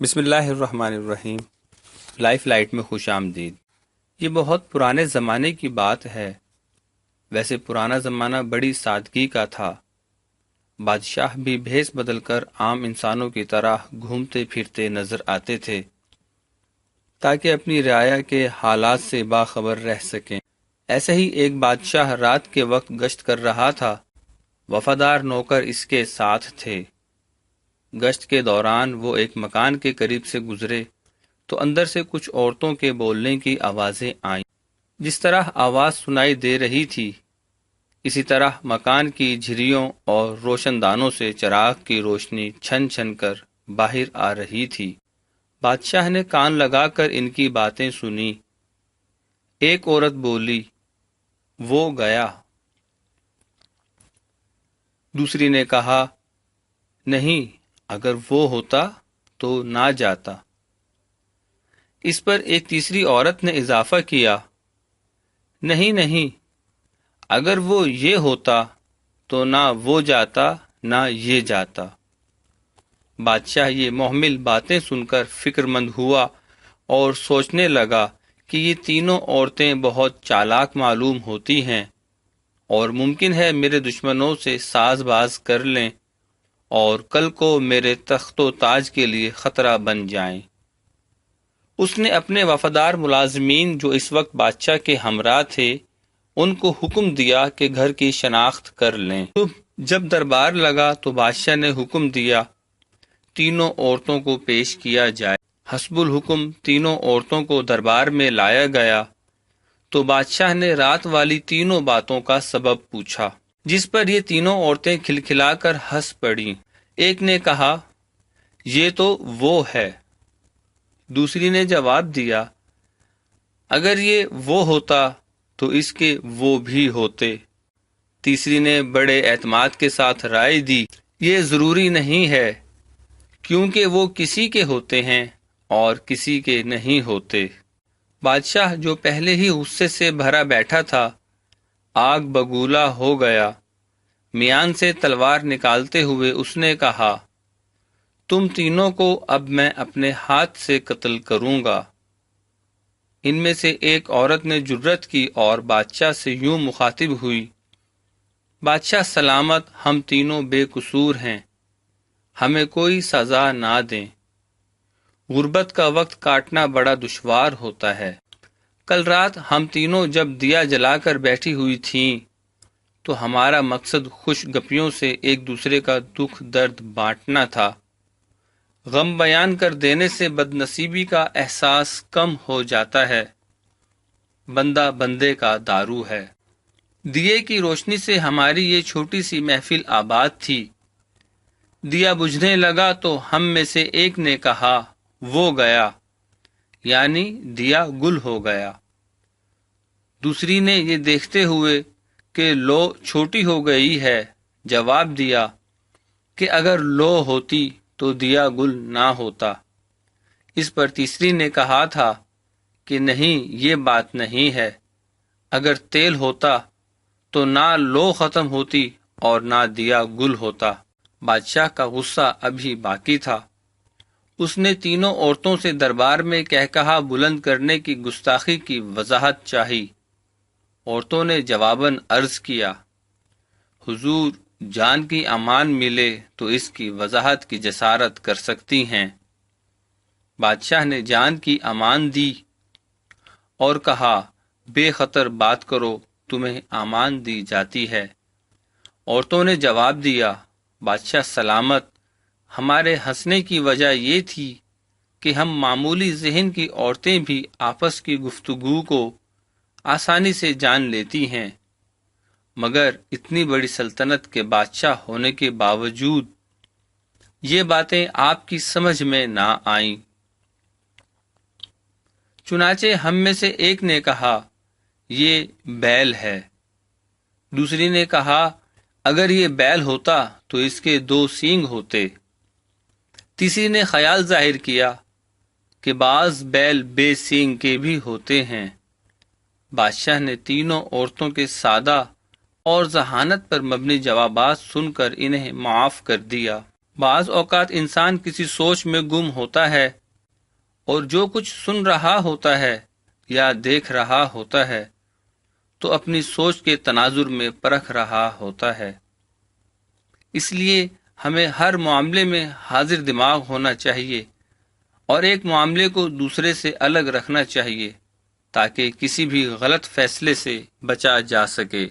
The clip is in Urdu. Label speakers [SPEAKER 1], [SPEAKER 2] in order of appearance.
[SPEAKER 1] بسم اللہ الرحمن الرحیم۔ لائف لائٹ میں خوش آمدید۔ یہ بہت پرانے زمانے کی بات ہے۔ ویسے پرانا زمانہ بڑی سادگی کا تھا۔ بادشاہ بھی بھیس بدل کر عام انسانوں کی طرح گھومتے پھرتے نظر آتے تھے تاکہ اپنی رعایا کے حالات سے باخبر رہ سکیں۔ ایسے ہی ایک بادشاہ رات کے وقت گشت کر رہا تھا۔ وفادار نوکر اس کے ساتھ تھے۔ گشت کے دوران وہ ایک مکان کے قریب سے گزرے تو اندر سے کچھ عورتوں کے بولنے کی آوازیں آئیں۔ جس طرح آواز سنائی دے رہی تھی اسی طرح مکان کی جھریوں اور روشن دانوں سے چراغ کی روشنی چھن چھن کر باہر آ رہی تھی۔ بادشاہ نے کان لگا کر ان کی باتیں سنی۔ ایک عورت بولی، وہ گیا۔ دوسری نے کہا، نہیں، اگر وہ ہوتا تو نہ جاتا۔ اس پر ایک تیسری عورت نے اضافہ کیا، نہیں نہیں، اگر وہ یہ ہوتا تو نہ وہ جاتا نہ یہ جاتا۔ بادشاہ یہ محمل باتیں سن کر فکر مند ہوا اور سوچنے لگا کہ یہ تینوں عورتیں بہت چالاک معلوم ہوتی ہیں اور ممکن ہے میرے دشمنوں سے ساز باز کر لیں اور کل کو میرے تخت و تاج کے لیے خطرہ بن جائیں۔ اس نے اپنے وفادار ملازمین جو اس وقت بادشاہ کے ہمراہ تھے ان کو حکم دیا کہ گھر کی شناخت کر لیں۔ جب دربار لگا تو بادشاہ نے حکم دیا تینوں عورتوں کو پیش کیا جائے۔ حسب الحکم تینوں عورتوں کو دربار میں لایا گیا تو بادشاہ نے رات والی تینوں باتوں کا سبب پوچھا، جس پر یہ تینوں عورتیں کھلکھلا کر ہنس پڑیں۔ ایک نے کہا، یہ تو وہ ہے۔ دوسری نے جواب دیا، اگر یہ وہ ہوتا تو اس کے وہ بھی ہوتے۔ تیسری نے بڑے اعتماد کے ساتھ رائے دی، یہ ضروری نہیں ہے کیونکہ وہ کسی کے ہوتے ہیں اور کسی کے نہیں ہوتے۔ بادشاہ جو پہلے ہی غصے سے بھرا بیٹھا تھا آگ بگولا ہو گیا۔ میان سے تلوار نکالتے ہوئے اس نے کہا، تم تینوں کو اب میں اپنے ہاتھ سے قتل کروں گا۔ ان میں سے ایک عورت نے جرأت کی اور بادشاہ سے یوں مخاطب ہوئی، بادشاہ سلامت، ہم تینوں بے قصور ہیں، ہمیں کوئی سزا نہ دیں۔ غربت کا وقت کاٹنا بڑا دشوار ہوتا ہے۔ کل رات ہم تینوں جب دیا جلا کر بیٹھی ہوئی تھیں تو ہمارا مقصد خوش گپیوں سے ایک دوسرے کا دکھ درد بانٹنا تھا۔ غم بیان کر دینے سے بد نصیبی کا احساس کم ہو جاتا ہے۔ بندہ بندے کا دارو ہے۔ دیے کی روشنی سے ہماری یہ چھوٹی سی محفل آباد تھی۔ دیا بجھنے لگا تو ہم میں سے ایک نے کہا، وہ گیا، یعنی دیا گل ہو گیا۔ دوسری نے یہ دیکھتے ہوئے کہ لو چھوٹی ہو گئی ہے جواب دیا کہ اگر لو ہوتی تو دیا گل نہ ہوتا۔ اس پر تیسری نے کہا تھا کہ نہیں، یہ بات نہیں ہے، اگر تیل ہوتا تو نہ لو ختم ہوتی اور نہ دیا گل ہوتا۔ بادشاہ کا غصہ ابھی باقی تھا۔ اس نے تینوں عورتوں سے دربار میں کہا بلند کرنے کی گستاخی کی وضاحت چاہی۔ عورتوں نے جواباً عرض کیا، حضور، جان کی امان ملے تو اس کی وضاحت کی جسارت کر سکتی ہیں۔ بادشاہ نے جان کی امان دی اور کہا، بے خطر بات کرو، تمہیں امان دی جاتی ہے۔ عورتوں نے جواب دیا، بادشاہ سلامت، ہمارے ہنسنے کی وجہ یہ تھی کہ ہم معمولی ذہن کی عورتیں بھی آپس کی گفتگو کو آسانی سے جان لیتی ہیں، مگر اتنی بڑی سلطنت کے بادشاہ ہونے کے باوجود یہ باتیں آپ کی سمجھ میں نہ آئیں۔ چنانچہ ہم میں سے ایک نے کہا، یہ بیل ہے۔ دوسری نے کہا، اگر یہ بیل ہوتا تو اس کے 2 سینگ ہوتے۔ تیسری نے خیال ظاہر کیا کہ بعض بیل بے سینگ کے بھی ہوتے ہیں۔ بادشاہ نے تینوں عورتوں کے سادہ اور ذہانت پر مبنی جوابات سن کر انہیں معاف کر دیا۔ بعض اوقات انسان کسی سوچ میں گم ہوتا ہے اور جو کچھ سن رہا ہوتا ہے یا دیکھ رہا ہوتا ہے تو اپنی سوچ کے تناظر میں پرکھ رہا ہوتا ہے۔ اس لیے ہمیں ہر معاملے میں حاضر دماغ ہونا چاہیے اور ایک معاملے کو دوسرے سے الگ رکھنا چاہیے تاکہ کسی بھی غلط فیصلے سے بچا جا سکے۔